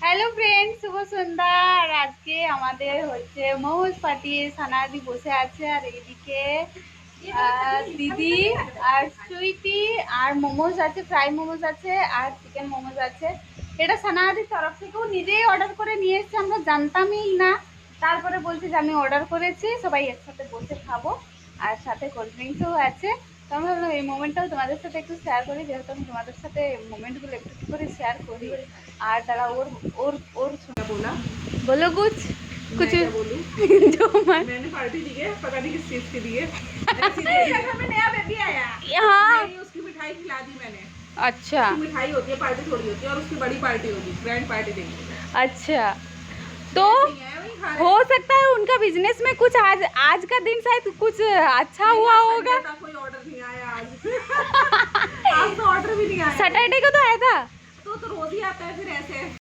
Hello friend, শুভ সন্ধ্যা। আর আজকে আমাদের হচ্ছে মোমোজ পার্টি। সানাদি বসে আছে আর এদিকে দিদি আর সুইটি আর মোমোজ আছে, ফ্রাই মোমোজ আছে আর চিকেন মোমোজ আছে। এটা সানাদির তরফ থেকেও নিজেই অর্ডার করে নিয়ে এসছে, আমরা জানতামই না। তারপরে বলছে যে আমি অর্ডার করেছি, সবাই একসাথে বসে খাবো আর সাথে কোল্ড ড্রিঙ্কসও আছে। তো আমি ভাবলাম এই মোমেন্টটাও তোমাদের সাথে একটু শেয়ার করি, যেহেতু আমি তোমাদের সাথে মোমেন্টগুলো একটু একটু করে শেয়ার করি। আর তারা ওর ওর ওর बोला बोलो कुछ मैं कुछ क्या बोलूं? जो मैं मैंने पार्टी दी है, पता नहीं किस चीज की दी है। ऐसी दे दी। घर में नया बेबी आया। हाँ नहीं, उसकी मिठाई खिला दी मैंने। अच्छा उसकी मिठाई होती है, पार्टी थोड़ी होती है, और उसकी बड़ी पार्टी होगी, ग्रैंड पार्टी देंगे। अच्छा तो ऐसे ही है, वही खा रहे हो हैं। सकता है उनका बिजनेस में कुछ आज आज का दिन शायद कुछ अच्छा हुआ मेरा होगा। संडे था, कोई ऑर्डर नहीं आया आज। आज तो ऑर्डर भी नहीं आया। सैटरडे को तो आया था। तो रोज ही आता है फिर ऐसे।